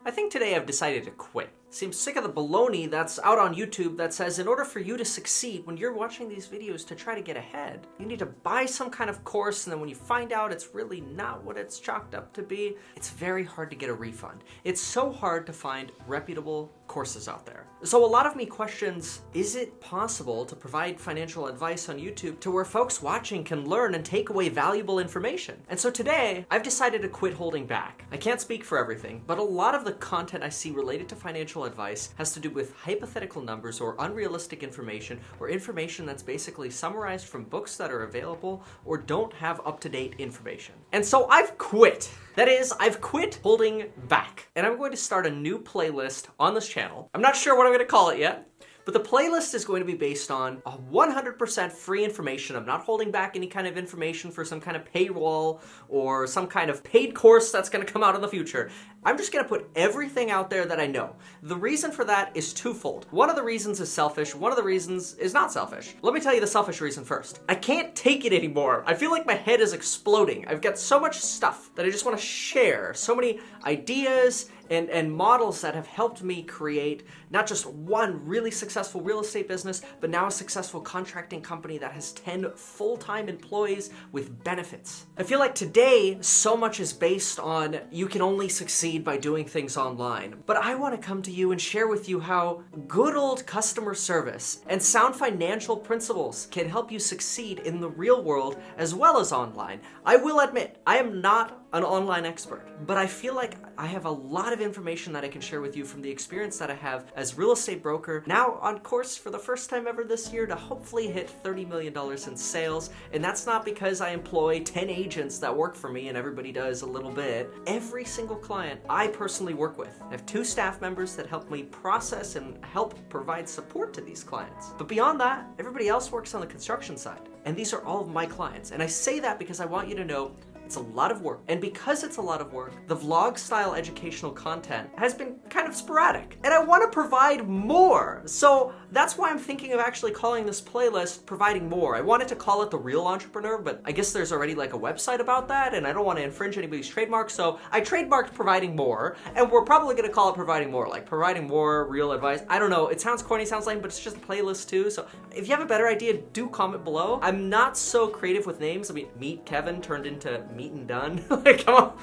I think today I've decided to quit. Seems sick of the baloney that's out on YouTube that says in order for you to succeed when you're watching these videos to try to get ahead, you need to buy some kind of course, and then when you find out it's really not what it's chalked up to be, it's very hard to get a refund. It's so hard to find reputable courses out there. So a lot of me questions, is it possible to provide financial advice on YouTube to where folks watching can learn and take away valuable information? And so today, I've decided to quit holding back. I can't speak for everything, but a lot of the content I see related to financial advice has to do with hypothetical numbers or unrealistic information or information that's basically summarized from books that are available or don't have up-to-date information. And so I've quit. That is, I've quit holding back. And I'm going to start a new playlist on this channel. I'm not sure what I'm going to call it yet, but the playlist is going to be based on 100% free information. I'm not holding back any kind of information for some kind of paywall or some kind of paid course that's going to come out in the future. I'm just going to put everything out there that I know. The reason for that is twofold. One of the reasons is selfish. One of the reasons is not selfish. Let me tell you the selfish reason first. I can't take it anymore. I feel like my head is exploding. I've got so much stuff that I just want to share. So many ideas and models that have helped me create not just one really successful real estate business, but now a successful contracting company that has 10 full-time employees with benefits. I feel like today, so much is based on you can only succeed by doing things online. But I want to come to you and share with you how good old customer service and sound financial principles can help you succeed in the real world as well as online. I will admit, I am not an online expert, but I feel like I have a lot of information that I can share with you from the experience that I have as real estate broker, now on course for the first time ever this year to hopefully hit $30 million in sales. And that's not because I employ 10 agents that work for me and everybody does a little bit. Every single client I personally work with. I have 2 staff members that help me process and help provide support to these clients. But beyond that, everybody else works on the construction side. And these are all of my clients. And I say that because I want you to know it's a lot of work. And because it's a lot of work, the vlog style educational content has been kind of sporadic. And I want to provide more. So that's why I'm thinking of actually calling this playlist Providing More. I wanted to call it The Real Entrepreneur, but I guess there's already like a website about that and I don't want to infringe anybody's trademark. So I trademarked Providing More, and we're probably going to call it Providing More, like Providing More Real Advice. I don't know. It sounds corny, sounds lame, but it's just a playlist too. So if you have a better idea, do comment below. I'm not so creative with names. I mean, Meet Kevin turned into Meet and Done. Like, come on.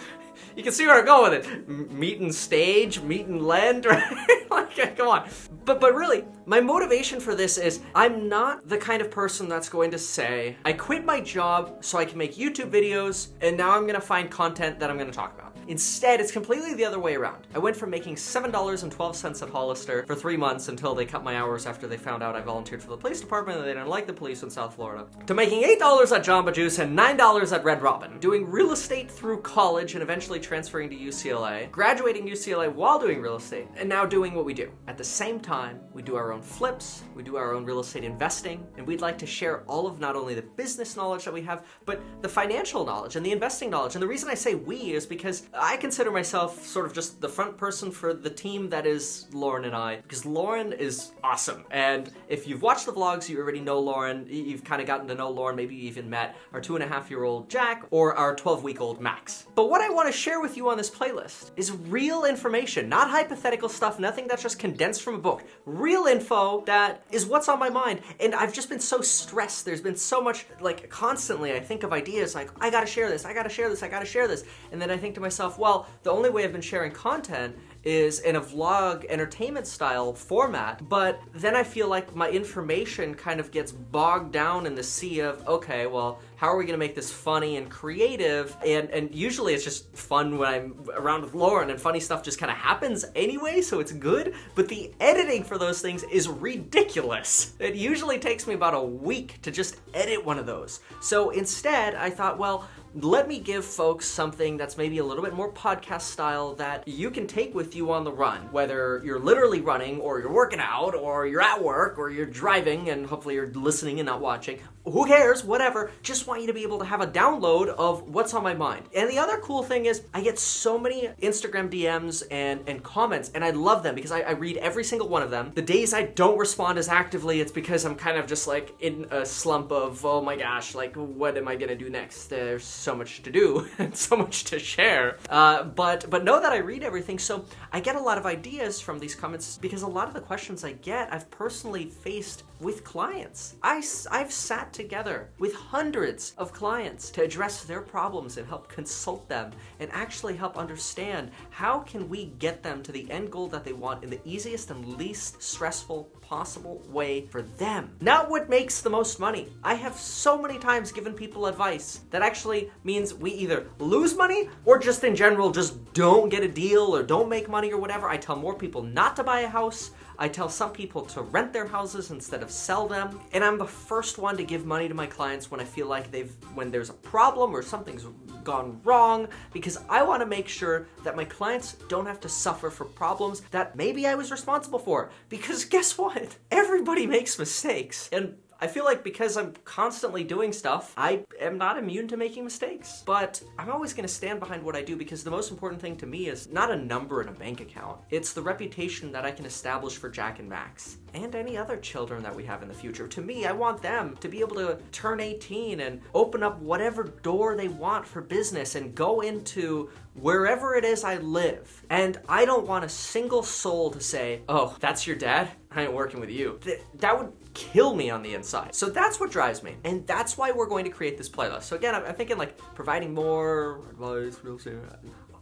You can see where I'm going with it. Meet and Stage, Meet and Lend, right? Like, come on. But really, my motivation for this is I'm not the kind of person that's going to say, I quit my job so I can make YouTube videos, and now I'm going to find content that I'm going to talk about. Instead, it's completely the other way around. I went from making $7.12 at Hollister for 3 months until they cut my hours after they found out I volunteered for the police department and they didn't like the police in South Florida, to making $8 at Jamba Juice and $9 at Red Robin, doing real estate through college and eventually transferring to UCLA, graduating UCLA while doing real estate, and now doing what we do. At the same time, we do our own flips, we do our own real estate investing, and we'd like to share all of not only the business knowledge that we have, but the financial knowledge and the investing knowledge. And the reason I say we is because I consider myself sort of just the front person for the team that is Lauren and I, because Lauren is awesome. And if you've watched the vlogs, you already know Lauren. You've kind of gotten to know Lauren. Maybe you even met our 2.5-year-old Jack or our 12-week-old Max. But what I want to share with you on this playlist is real information, not hypothetical stuff, nothing that's just condensed from a book. Real info that is what's on my mind. And I've just been so stressed. There's been so much, like, constantly I think of ideas like, I gotta share this, I gotta share this, I gotta share this. And then I think to myself, well, the only way I've been sharing content is in a vlog entertainment style format, but then I feel like my information kind of gets bogged down in the sea of, okay, well, how are we gonna make this funny and creative? And usually it's just fun when I'm around with Lauren and funny stuff just kind of happens anyway, so it's good, but the editing for those things is ridiculous. It usually takes me about a week to just edit one of those. So instead, I thought, well, let me give folks something that's maybe a little bit more podcast style that you can take with you on the run, whether you're literally running or you're working out or you're at work or you're driving and hopefully you're listening and not watching. Who cares? Whatever. Just want want you to be able to have a download of what's on my mind. And the other cool thing is I get so many Instagram DMs and comments, and I love them because I read every single one of them. The days I don't respond as actively, it's because I'm kind of just like in a slump of, oh my gosh, like what am I gonna do next? There's so much to do and so much to share. But know that I read everything, so I get a lot of ideas from these comments because a lot of the questions I get, I've personally faced with clients. I've sat together with hundreds of clients to address their problems and help consult them and actually help understand how can we get them to the end goal that they want in the easiest and least stressful possible way for them. Not what makes the most money. I have so many times given people advice that actually means we either lose money or just in general just don't get a deal or don't make money or whatever. I tell more people not to buy a house. I tell some people to rent their houses instead of sell them. And I'm the first one to give money to my clients when I feel like when there's a problem or something's gone wrong, because I want to make sure that my clients don't have to suffer for problems that maybe I was responsible for. Because guess what? Everybody makes mistakes. And I feel like because I'm constantly doing stuff, I am not immune to making mistakes. But I'm always going to stand behind what I do because the most important thing to me is not a number in a bank account. It's the reputation that I can establish for Jack and Max and any other children that we have in the future. To me, I want them to be able to turn 18 and open up whatever door they want for business and go into wherever it is I live. And I don't want a single soul to say, oh, that's your dad? I ain't working with you. That would kill me on the inside. So that's what drives me. And that's why we're going to create this playlist. So again, I'm thinking like providing more advice, real estate.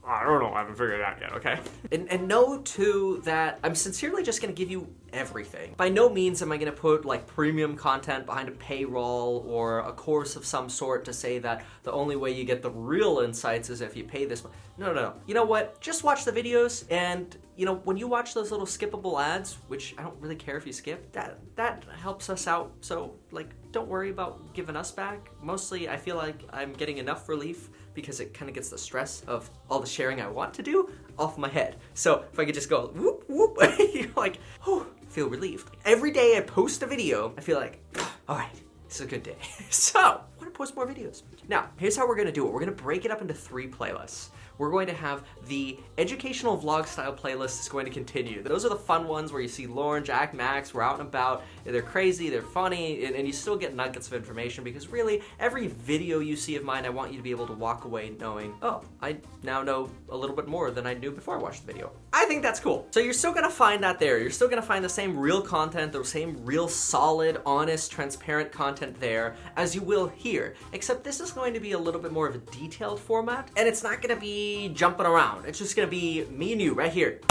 I don't know, I haven't figured it out yet, okay? And know too that I'm sincerely just gonna give you everything. By no means am I gonna put like premium content behind a paywall or a course of some sort to say that the only way you get the real insights is if you pay this. No. You know what? Just watch the videos, and you know, when you watch those little skippable ads, which I don't really care if you skip, that helps us out. So like, don't worry about giving us back. Mostly I feel like I'm getting enough relief because it kind of gets the stress of all the sharing I want to do off my head. So if I could just go whoop, whoop, you're like, whew, feel relieved. Every day I post a video, I feel like, all right, this is a good day. So I want to post more videos. Now, here's how we're gonna do it. We're gonna break it up into 3 playlists. We're going to have the educational vlog style playlist is going to continue. Those are the fun ones where you see Lauren, Jack, Max, we're out and about, they're crazy, they're funny, and you still get nuggets of information because really every video you see of mine, I want you to be able to walk away knowing, oh, I now know a little bit more than I knew before I watched the video. I think that's cool. So you're still gonna find that there. You're still gonna find the same real content, the same real solid, honest, transparent content there as you will here, except this is going to be a little bit more of a detailed format, and it's not gonna be jumping around. It's just gonna be me and you right here.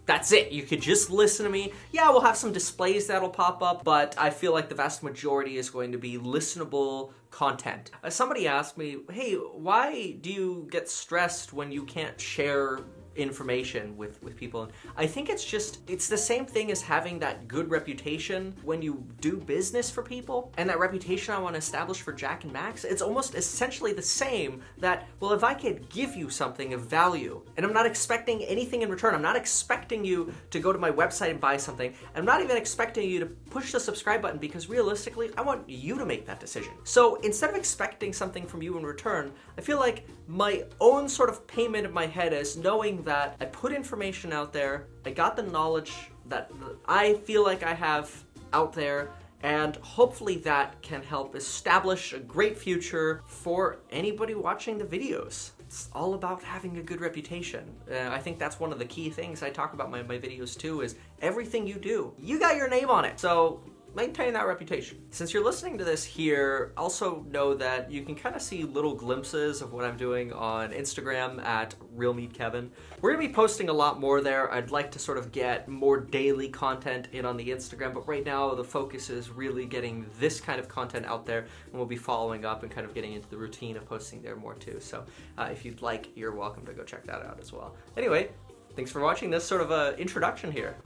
That's it. You could just listen to me. Yeah, we'll have some displays that'll pop up, but I feel like the vast majority is going to be listenable content. Somebody asked me, hey, why do you get stressed when you can't share information with people? And I think it's the same thing as having that good reputation when you do business for people, and that reputation I want to establish for Jack and Max. It's almost essentially the same that, well, if I could give you something of value and I'm not expecting anything in return, I'm not expecting you to go to my website and buy something, I'm not even expecting you to push the subscribe button because realistically I want you to make that decision. So instead of expecting something from you in return, I feel like my own sort of payment in my head is knowing that I put information out there, I got the knowledge that I feel like I have out there, and hopefully that can help establish a great future for anybody watching the videos. It's all about having a good reputation. I think that's one of the key things I talk about in my videos too, is everything you do, you got your name on it. So maintain that reputation. Since you're listening to this here, also know that you can kind of see little glimpses of what I'm doing on Instagram at RealMeatKevin. We're gonna be posting a lot more there. I'd like to sort of get more daily content in on the Instagram, but right now the focus is really getting this kind of content out there, and we'll be following up and kind of getting into the routine of posting there more too. So if you'd like, you're welcome to go check that out as well. Anyway, thanks for watching this sort of introduction here.